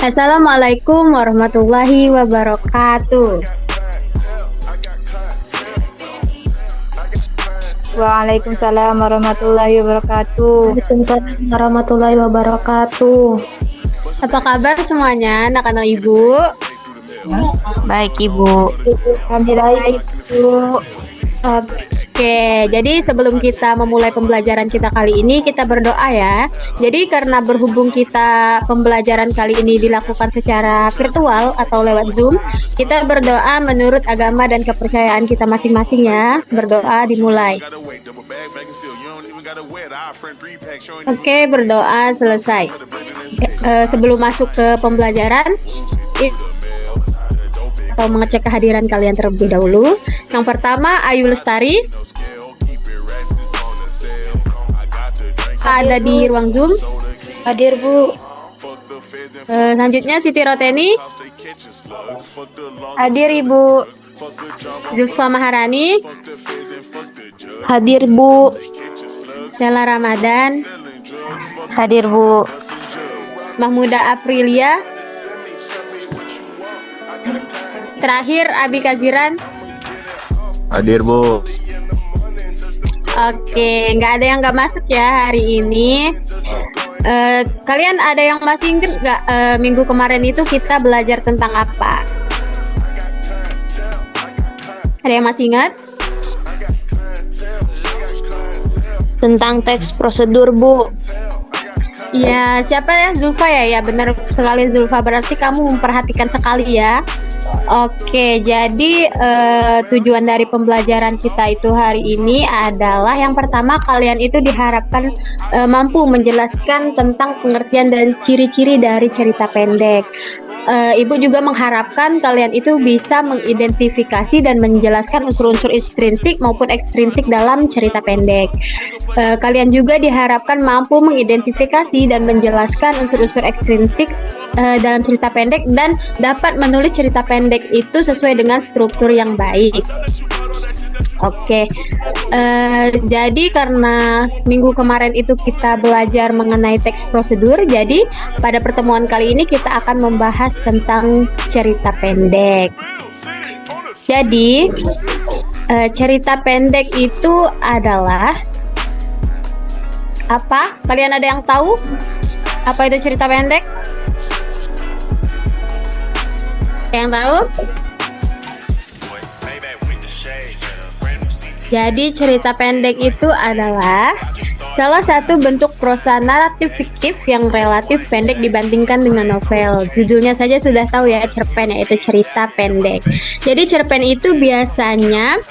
Assalamualaikum warahmatullahi wabarakatuh. Waalaikumsalam warahmatullahi wabarakatuh. Waalaikumsalam warahmatullahi wabarakatuh. Apa kabar semuanya, anak-anak ibu? Baik Ibu. Alhamdulillah baik Ibu. Oke, jadi sebelum kita memulai pembelajaran kita kali ini, kita berdoa ya. Jadi karena berhubung kita pembelajaran kali ini dilakukan secara virtual atau lewat Zoom, kita berdoa menurut agama dan kepercayaan kita masing-masing ya. Berdoa dimulai. Oke, berdoa selesai. Sebelum masuk ke pembelajaran, atau mengecek kehadiran kalian terlebih dahulu. Yang pertama, Ayu Lestari ada di ruang Zoom. Hadir Bu. Selanjutnya Siti Roteni, Hadir Ibu. Zulfa Maharani, Hadir Bu. Sela Ramadan, Hadir Bu. Mahmuda Aprilia. Terakhir Abi Kaziran. Hadir Bu. Oke, nggak ada yang nggak masuk ya hari ini. Kalian ada yang masih ingat nggak minggu kemarin itu kita belajar tentang apa? Ada yang masih ingat? Tentang teks prosedur Bu. Ya, siapa ya? Zulfa ya? Ya, benar sekali Zulfa. Berarti kamu memperhatikan sekali ya. Oke, jadi tujuan dari pembelajaran kita itu hari ini adalah yang pertama, kalian itu diharapkan mampu menjelaskan tentang pengertian dan ciri-ciri dari cerita pendek. Ibu juga mengharapkan kalian itu bisa mengidentifikasi dan menjelaskan unsur-unsur intrinsik maupun ekstrinsik dalam cerita pendek. Kalian juga diharapkan mampu mengidentifikasi dan menjelaskan unsur-unsur ekstrinsik dalam cerita pendek dan dapat menulis cerita pendek itu sesuai dengan struktur yang baik. Oke, jadi karena minggu kemarin itu kita belajar mengenai teks prosedur, jadi pada pertemuan kali ini kita akan membahas tentang cerita pendek. Jadi, cerita pendek itu adalah apa? Kalian ada yang tahu? Apa itu cerita pendek? Yang tahu? Jadi cerita pendek itu adalah salah satu bentuk prosa naratif fiktif yang relatif pendek dibandingkan dengan novel. Judulnya saja sudah tahu ya, cerpen, yaitu cerita pendek. Jadi cerpen itu biasanya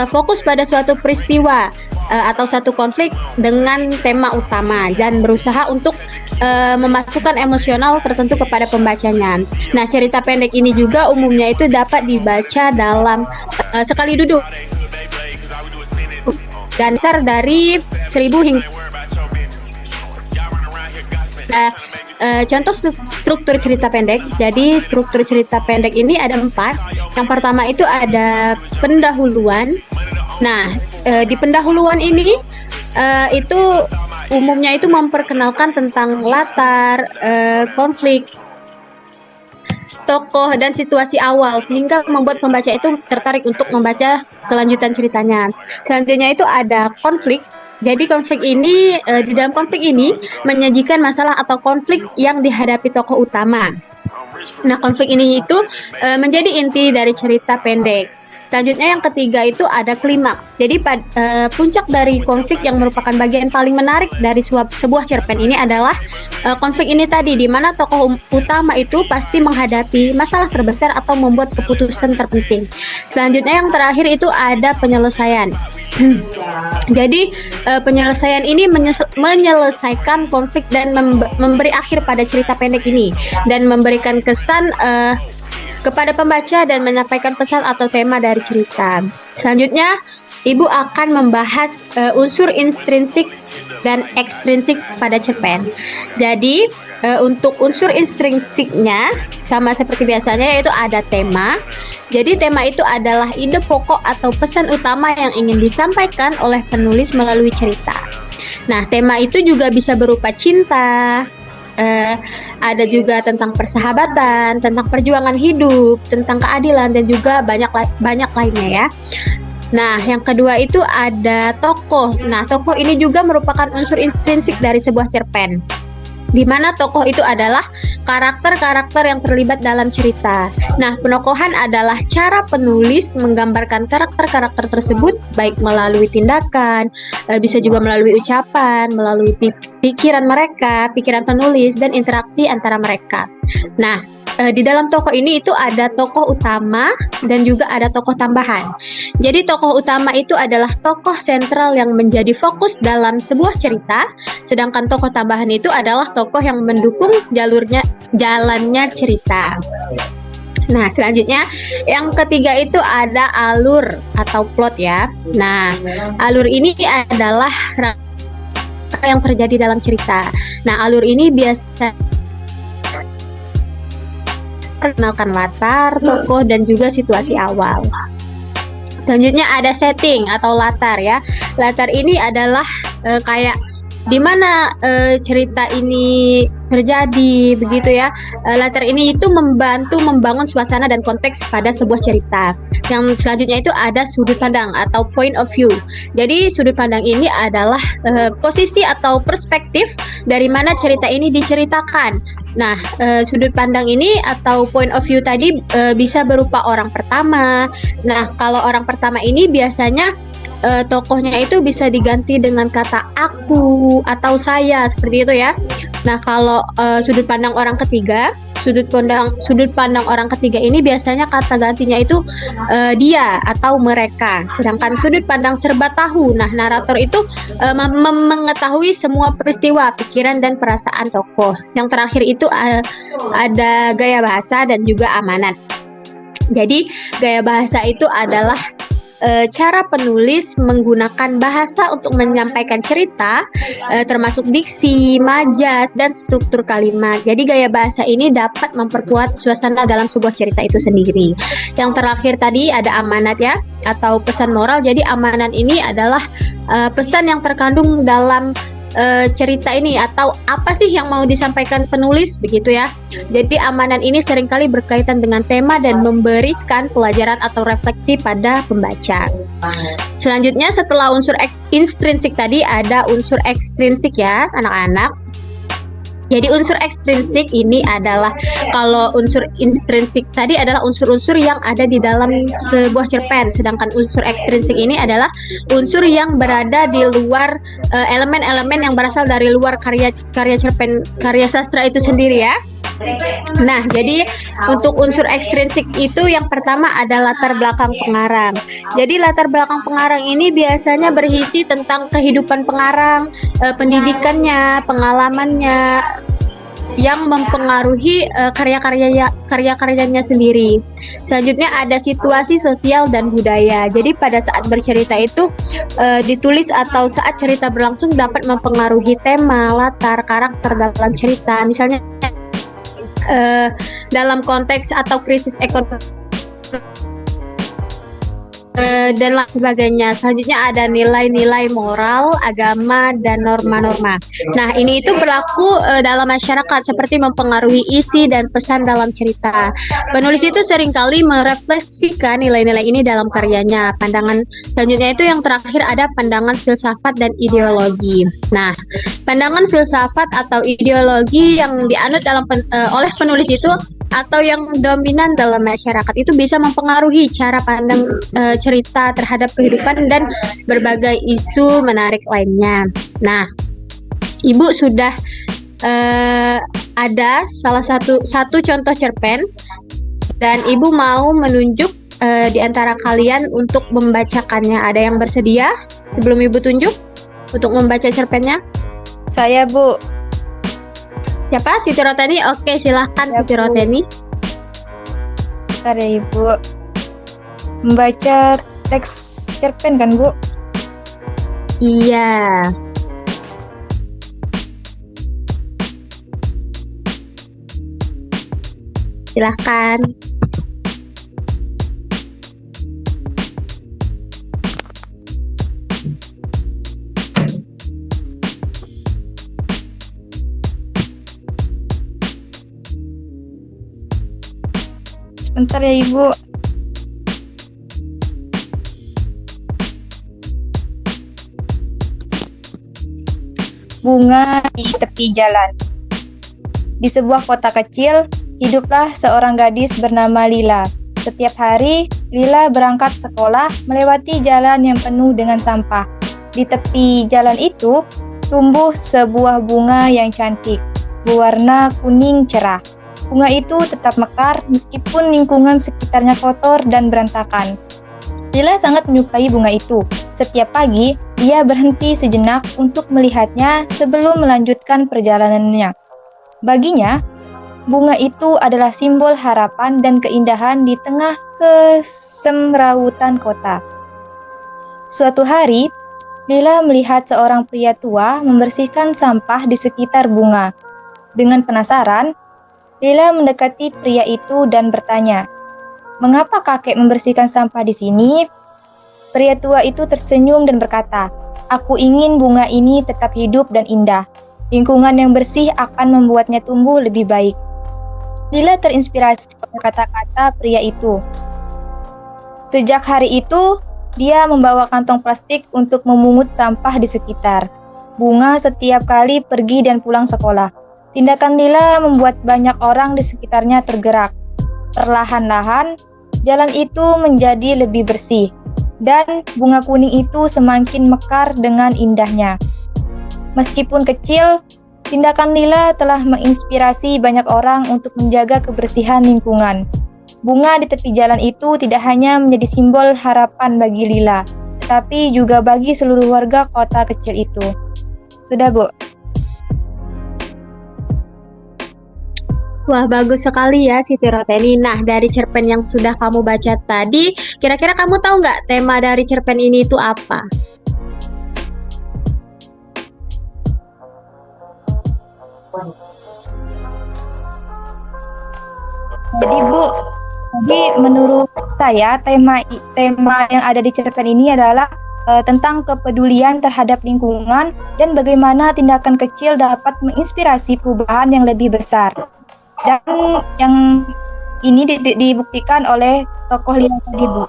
fokus pada suatu peristiwa atau satu konflik dengan tema utama dan berusaha untuk memasukkan emosional tertentu kepada pembacanya. Nah, cerita pendek ini juga umumnya itu dapat dibaca dalam sekali duduk dan besar dari 1000 hingga contoh struktur cerita pendek. Jadi struktur cerita pendek ini ada 4. Yang pertama itu ada pendahuluan. Nah, di pendahuluan ini itu umumnya itu memperkenalkan tentang latar, konflik, tokoh dan situasi awal sehingga membuat pembaca itu tertarik untuk membaca kelanjutan ceritanya. Selanjutnya itu ada konflik. Jadi konflik ini di dalam konflik ini menyajikan masalah atau konflik yang dihadapi tokoh utama. Nah, konflik ini itu menjadi inti dari cerita pendek. Selanjutnya yang ketiga itu ada klimaks. Jadi puncak dari konflik yang merupakan bagian paling menarik dari sebuah cerpen ini adalah konflik ini tadi, di mana tokoh utama itu pasti menghadapi masalah terbesar atau membuat keputusan terpenting. Selanjutnya yang terakhir itu ada penyelesaian. Jadi penyelesaian ini menyelesaikan konflik dan memberi akhir pada cerita pendek ini dan memberikan kesan kepada pembaca dan menyampaikan pesan atau tema dari cerita. Selanjutnya, Ibu akan membahas unsur intrinsik dan ekstrinsik pada cerpen. Jadi, untuk unsur intrinsiknya sama seperti biasanya, yaitu ada tema. Jadi, tema itu adalah ide pokok atau pesan utama yang ingin disampaikan oleh penulis melalui cerita. Nah, tema itu juga bisa berupa cinta, Eh, ada juga tentang persahabatan, tentang perjuangan hidup, tentang keadilan dan juga banyak lainnya ya. Nah, yang kedua itu ada tokoh. Nah, tokoh ini juga merupakan unsur intrinsik dari sebuah cerpen, di mana tokoh itu adalah karakter-karakter yang terlibat dalam cerita. Nah, penokohan adalah cara penulis menggambarkan karakter-karakter tersebut baik melalui tindakan, bisa juga melalui ucapan, melalui pikiran mereka, pikiran penulis dan interaksi antara mereka. Nah, di dalam tokoh ini itu ada tokoh utama dan juga ada tokoh tambahan. Jadi tokoh utama itu adalah tokoh sentral yang menjadi fokus dalam sebuah cerita, sedangkan tokoh tambahan itu adalah tokoh yang mendukung jalannya cerita. Nah, selanjutnya yang ketiga itu ada alur atau plot ya. Nah, alur ini adalah yang terjadi dalam cerita. Nah, alur ini biasa perkenalkan latar, tokoh, dan juga situasi awal. Selanjutnya ada setting atau latar ya. Latar ini adalah kayak di mana cerita ini terjadi begitu ya. Latar ini itu membantu membangun suasana dan konteks pada sebuah cerita. Yang selanjutnya itu ada sudut pandang atau point of view. Jadi sudut pandang ini adalah posisi atau perspektif dari mana cerita ini diceritakan. Nah, sudut pandang ini atau point of view tadi bisa berupa orang pertama. Nah, kalau orang pertama ini biasanya tokohnya itu bisa diganti dengan kata aku atau saya seperti itu ya. Nah, kalau sudut pandang orang ketiga, sudut pandang orang ketiga ini biasanya kata gantinya itu dia atau mereka. Sedangkan sudut pandang serba tahu, nah narator itu mengetahui semua peristiwa, pikiran dan perasaan tokoh. Yang terakhir itu ada gaya bahasa dan juga amanat. Jadi gaya bahasa itu adalah cara penulis menggunakan bahasa untuk menyampaikan cerita, termasuk diksi, majas, dan struktur kalimat. Jadi gaya bahasa ini dapat memperkuat suasana dalam sebuah cerita itu sendiri. Yang terakhir tadi ada amanat ya, atau pesan moral. Jadi amanat ini adalah pesan yang terkandung dalam cerita ini atau apa sih yang mau disampaikan penulis begitu ya. Jadi amanat ini seringkali berkaitan dengan tema dan memberikan pelajaran atau refleksi pada pembaca. Selanjutnya setelah unsur intrinsik tadi ada unsur ekstrinsik ya anak-anak. Jadi unsur ekstrinsik ini adalah, kalau unsur intrinsik tadi adalah unsur-unsur yang ada di dalam sebuah cerpen, sedangkan unsur ekstrinsik ini adalah unsur yang berada di luar, elemen-elemen yang berasal dari luar karya cerpen, karya sastra itu sendiri ya. Nah, jadi untuk unsur ekstrinsik itu yang pertama ada latar belakang pengarang. Jadi latar belakang pengarang ini biasanya berisi tentang kehidupan pengarang, pendidikannya, pengalamannya yang mempengaruhi karya-karyanya sendiri. Selanjutnya ada situasi sosial dan budaya. Jadi pada saat bercerita itu ditulis atau saat cerita berlangsung dapat mempengaruhi tema, latar, karakter dalam cerita. Misalnya dalam konteks atau krisis ekonomi dan lain sebagainya. Selanjutnya ada nilai-nilai moral, agama, dan norma-norma. Nah, ini itu berlaku dalam masyarakat seperti mempengaruhi isi dan pesan dalam cerita. Penulis itu seringkali merefleksikan nilai-nilai ini dalam karyanya. Pandangan selanjutnya itu yang terakhir ada pandangan filsafat dan ideologi. Nah, pandangan filsafat atau ideologi yang dianut oleh penulis itu atau yang dominan dalam masyarakat itu bisa mempengaruhi cara pandang cerita terhadap kehidupan dan berbagai isu menarik lainnya. Nah, Ibu sudah ada salah satu contoh cerpen dan Ibu mau menunjuk di antara kalian untuk membacakannya. Ada yang bersedia sebelum Ibu tunjuk untuk membaca cerpennya? Saya, Bu. Siapa? Siti Roteni? Oke, silahkan Ya, Siti Bu. Roteni. Bentar ya, Ibu. Membaca teks cerpen kan, Bu? Iya. Silahkan. Bentar ya Ibu. Bunga di tepi jalan. Di sebuah kota kecil, hiduplah seorang gadis bernama Lila. Setiap hari, Lila berangkat sekolah melewati jalan yang penuh dengan sampah. Di tepi jalan itu, tumbuh sebuah bunga yang cantik, berwarna kuning cerah. Bunga itu tetap mekar meskipun lingkungan sekitarnya kotor dan berantakan. Lila sangat menyukai bunga itu. Setiap pagi, dia berhenti sejenak untuk melihatnya sebelum melanjutkan perjalanannya. Baginya, bunga itu adalah simbol harapan dan keindahan di tengah kesemrautan kota. Suatu hari, Lila melihat seorang pria tua membersihkan sampah di sekitar bunga. Dengan penasaran, Lila mendekati pria itu dan bertanya, "Mengapa kakek membersihkan sampah di sini?" Pria tua itu tersenyum dan berkata, "Aku ingin bunga ini tetap hidup dan indah. Lingkungan yang bersih akan membuatnya tumbuh lebih baik." Lila terinspirasi oleh kata-kata pria itu. Sejak hari itu, dia membawa kantong plastik untuk memungut sampah di sekitar bunga setiap kali pergi dan pulang sekolah. Tindakan Lila membuat banyak orang di sekitarnya tergerak. Perlahan-lahan, jalan itu menjadi lebih bersih, dan bunga kuning itu semakin mekar dengan indahnya. Meskipun kecil, tindakan Lila telah menginspirasi banyak orang untuk menjaga kebersihan lingkungan. Bunga di tepi jalan itu tidak hanya menjadi simbol harapan bagi Lila, tetapi juga bagi seluruh warga kota kecil itu. Sudah, Bu. Wah, bagus sekali ya Siti Roteni. Nah, dari cerpen yang sudah kamu baca tadi, kira-kira kamu tahu nggak tema dari cerpen ini itu apa? Jadi Bu, menurut saya tema yang ada di cerpen ini adalah tentang kepedulian terhadap lingkungan dan bagaimana tindakan kecil dapat menginspirasi perubahan yang lebih besar. Dan yang ini dibuktikan oleh tokoh Lila tadi, Bu.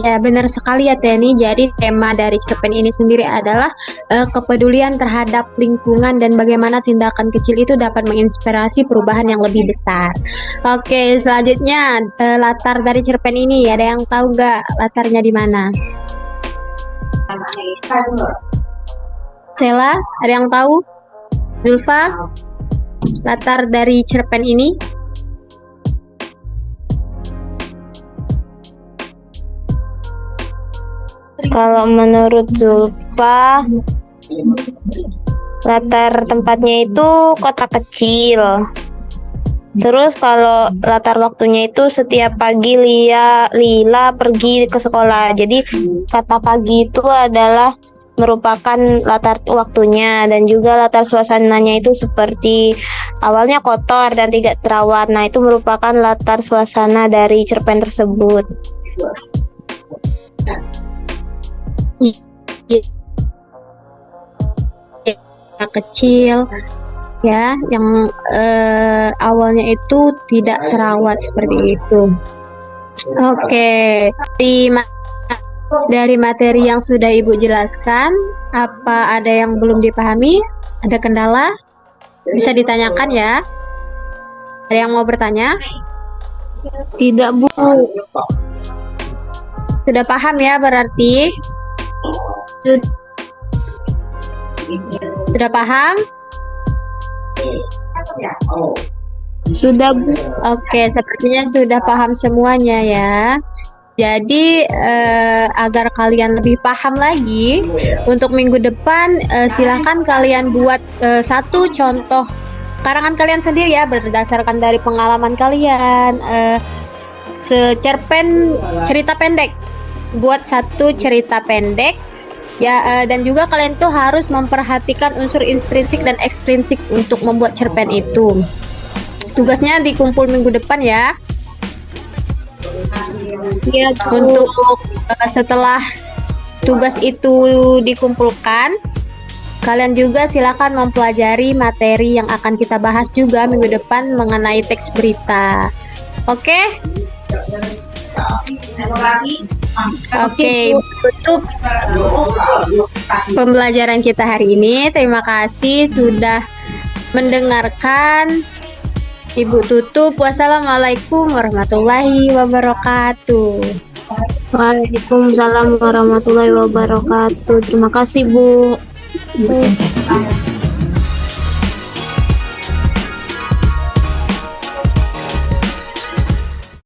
Ya, benar sekali ya Teni. Jadi tema dari cerpen ini sendiri adalah kepedulian terhadap lingkungan dan bagaimana tindakan kecil itu dapat menginspirasi perubahan yang lebih besar. Oke, selanjutnya latar dari cerpen ini, ada yang tahu nggak latarnya di mana? Sela, ada yang tahu? Zulfa, latar dari cerpen ini? Kalau menurut Zulfa, latar tempatnya itu kota kecil. Terus kalau latar waktunya itu setiap pagi Lila pergi ke sekolah. Jadi kata pagi itu adalah merupakan latar waktunya, dan juga latar suasananya itu seperti awalnya kotor dan tidak terawat. Nah, itu merupakan latar suasana dari cerpen tersebut. Kecil ya, yang awalnya itu tidak terawat seperti itu. Oke, dari materi yang sudah Ibu jelaskan, apa ada yang belum dipahami? Ada kendala? Bisa ditanyakan ya. Ada yang mau bertanya? Tidak, Bu. Sudah paham ya berarti? Sudah paham? Sudah, Bu. Oke, sepertinya sudah paham semuanya ya. Jadi agar kalian lebih paham lagi, untuk minggu depan silahkan kalian buat satu contoh karangan kalian sendiri ya, berdasarkan dari pengalaman kalian. Secerpen cerita pendek, buat satu cerita pendek ya, dan juga kalian tuh harus memperhatikan unsur intrinsik dan ekstrinsik untuk membuat cerpen itu. Tugasnya dikumpul minggu depan ya. Ya, Untuk setelah tugas itu dikumpulkan, Kalian juga silakan mempelajari materi yang akan kita bahas juga minggu depan mengenai teks berita. Oke? Oke, tutup pembelajaran kita hari ini. Terima kasih sudah mendengarkan. Ibu tutup. Wassalamualaikum warahmatullahi wabarakatuh. Waalaikumsalam warahmatullahi wabarakatuh. Terima kasih, Bu. Bu.